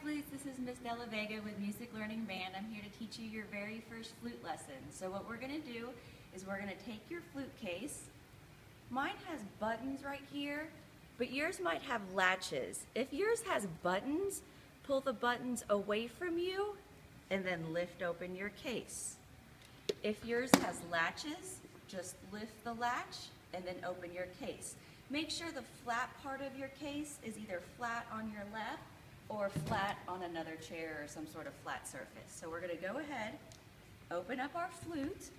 flutes, this is Miss Della Vega with Music Learning Band. I'm here to teach you your very first flute lesson. So what we're going to do is we're going to take your flute case. Mine has buttons right here, but yours might have latches. If yours has buttons, pull the buttons away from you and then lift open your case. If yours has latches, just lift the latch and then open your case. Make sure the flat part of your case is either flat on your left or flat on another chair or some sort of flat surface. So we're going to go ahead, open up our flute.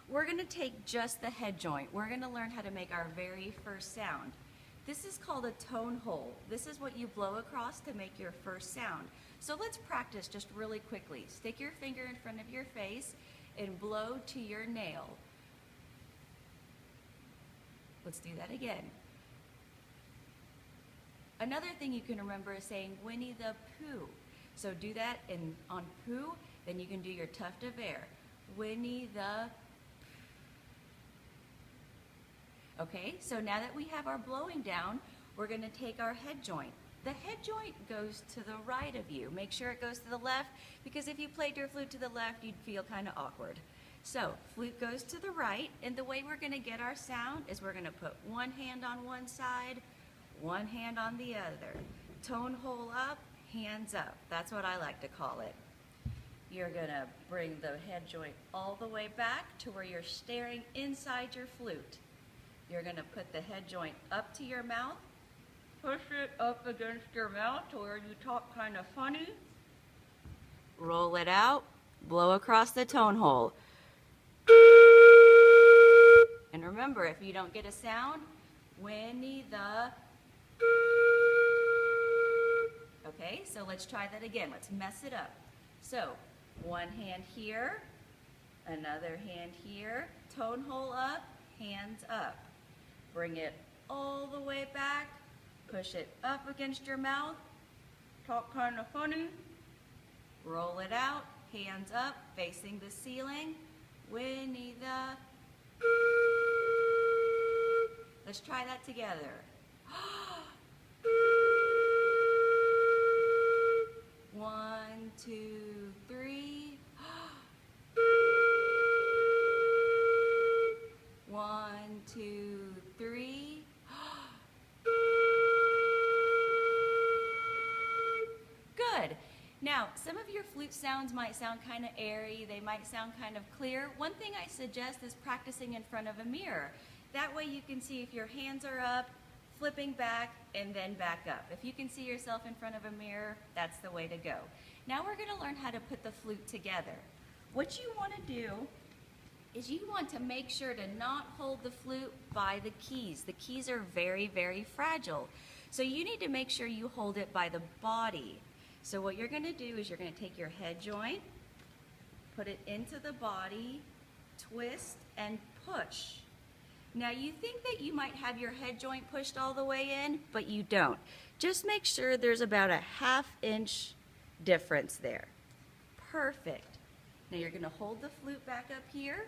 We're going to take just the head joint. We're going to learn how to make our very first sound. This is called a tone hole. This is what you blow across to make your first sound. So let's practice just really quickly. Stick your finger in front of your face and blow to your nail. Let's do that again. Another thing you can remember is saying Winnie the Pooh. So do that on Pooh, then you can do your tuft of air. Winnie the. Okay, so now that we have our blowing down, we're going to take our head joint. The head joint goes to the right of you. Make sure it goes to the left, because if you played your flute to the left, you'd feel kind of awkward. So, flute goes to the right, and the way we're going to get our sound is we're going to put one hand on one side, one hand on the other. Tone hole up, hands up. That's what I like to call it. You're going to bring the head joint all the way back to where you're staring inside your flute. You're going to put the head joint up to your mouth, push it up against your mouth to where you talk kind of funny. Roll it out, blow across the tone hole. And remember, if you don't get a sound, Winnie the. Okay, so let's try that again. Let's mess it up. So, one hand here, another hand here, tone hole up, hands up. Bring it all the way back, push it up against your mouth, talk kind of funny, roll it out, hands up, facing the ceiling, Winnie the. Let's try that together. 1, 2, 3. 1, 2, 3. Good. Now, some of your flute sounds might sound kind of airy, they might sound kind of clear. One thing I suggest is practicing in front of a mirror. That way you can see if your hands are up, flipping back, and then back up. If you can see yourself in front of a mirror, that's the way to go. Now we're going to learn how to put the flute together. What you want to do is you want to make sure to not hold the flute by the keys. The keys are very, very fragile. So you need to make sure you hold it by the body. So what you're going to do is you're going to take your head joint, put it into the body, twist, and push. Now you think that you might have your head joint pushed all the way in, but you don't. Just make sure there's about a 1/2 inch difference there. Perfect. Now you're going to hold the flute back up here.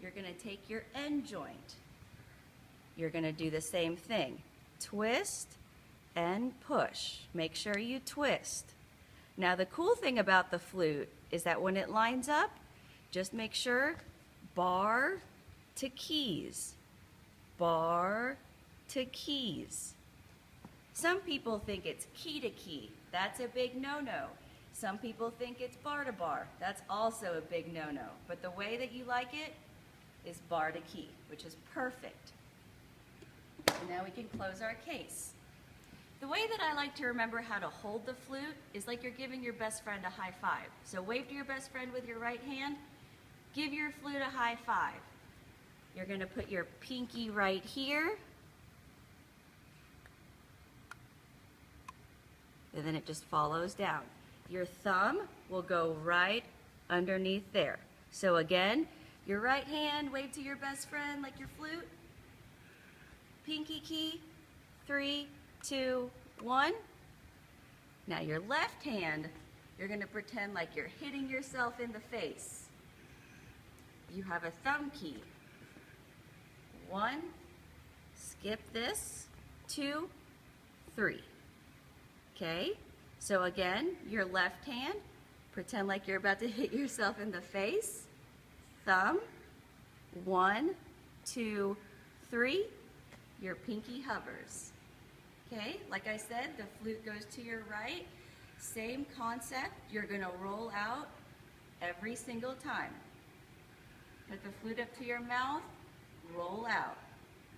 You're going to take your end joint. You're going to do the same thing. Twist and push. Make sure you twist. Now the cool thing about the flute is that when it lines up, just make sure bar to keys, bar to keys. Some people think it's key to key. That's a big no-no. Some people think it's bar to bar. That's also a big no-no. But the way that you like it is bar to key, which is perfect. And now we can close our case. The way that I like to remember how to hold the flute is like you're giving your best friend a high five. So wave to your best friend with your right hand. Give your flute a high five. You're going to put your pinky right here. And then it just follows down. Your thumb will go right underneath there. So again, your right hand, wave to your best friend like your flute. Pinky key, 3, 2, 1. Now your left hand, you're going to pretend like you're hitting yourself in the face. You have a thumb key. 1, skip this, 2, 3. Okay, so again, your left hand, pretend like you're about to hit yourself in the face. Thumb, 1, 2, 3, your pinky hovers. Okay, like I said, the flute goes to your right. Same concept, you're gonna roll out every single time. Put the flute up to your mouth, roll out.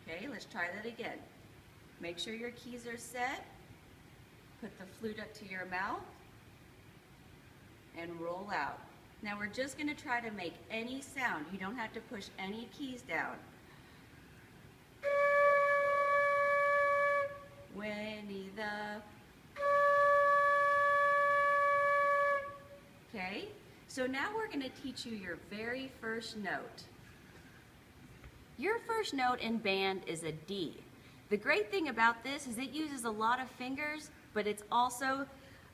Okay, let's try that again. Make sure your keys are set. Put the flute up to your mouth and roll out. Now we're just going to try to make any sound. You don't have to push any keys down. Winnie the. Okay, so now we're going to teach you your very first note. Your first note in band is a D. The great thing about this is it uses a lot of fingers, but it's also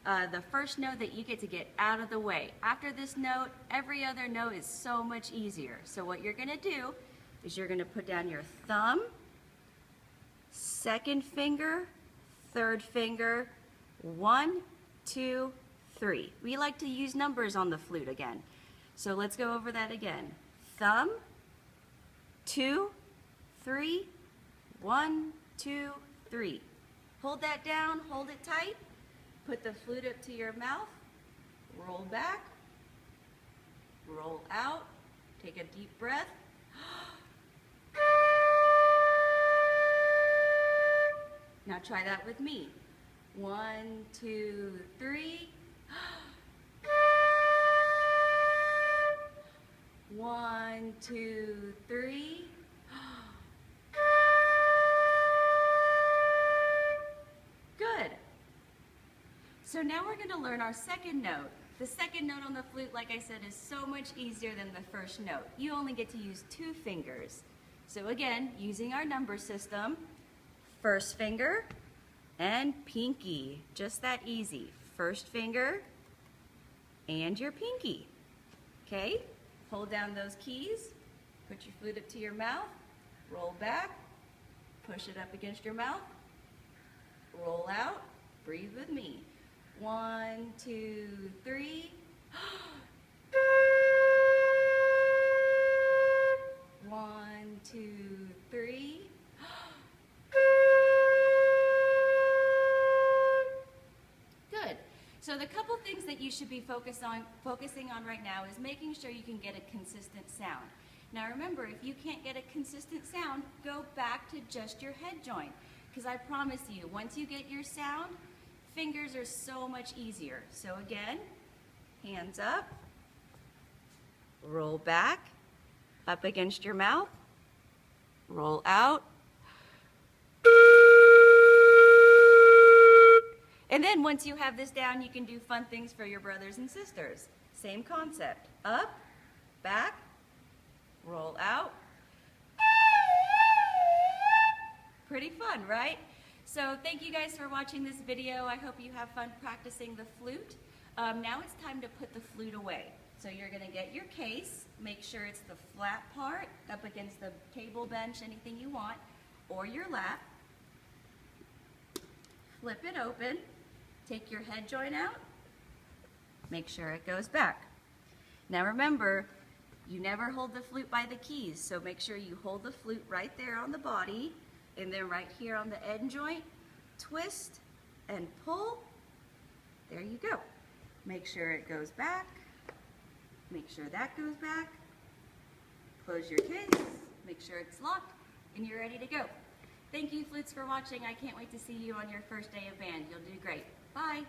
the first note that you get to get out of the way. After this note, every other note is so much easier. So what you're gonna do is you're gonna put down your thumb, second finger, third finger, 1, 2, 3. We like to use numbers on the flute again. So let's go over that again. Thumb, 2, 3, 1, 2, 3. Hold that down, hold it tight. Put the flute up to your mouth, roll back, roll out, take a deep breath. Now try that with me. 1, 2, 3. 1, 2, 3. Good. So now we're going to learn our second note. The second note on the flute, like I said, is so much easier than the first note. You only get to use 2 fingers. So again, using our number system, first finger and pinky. Just that easy. First finger and your pinky. Okay? Hold down those keys, put your flute up to your mouth, roll back, push it up against your mouth, roll out, breathe with me. 1, 2, 3. 1, 2, 3. Good. So the couple things that you should be focusing on right now is making sure you can get a consistent sound. Now remember, if you can't get a consistent sound, go back to just your head joint. Because I promise you, once you get your sound, fingers are so much easier. So again, hands up, roll back, up against your mouth, roll out. And then once you have this down, you can do fun things for your brothers and sisters. Same concept. Up, back, roll out. Pretty fun, right? So thank you guys for watching this video. I hope you have fun practicing the flute. Now it's time to put the flute away. So you're going to get your case, make sure it's the flat part up against the table, bench, anything you want, or your lap. Flip it open, take your head joint out, make sure it goes back. Now remember, you never hold the flute by the keys, so make sure you hold the flute right there on the body, and then right here on the end joint, twist and pull. There you go. Make sure it goes back. Make sure that goes back. Close your case. Make sure it's locked, and you're ready to go. Thank you, flutes, for watching. I can't wait to see you on your first day of band. You'll do great. Bye.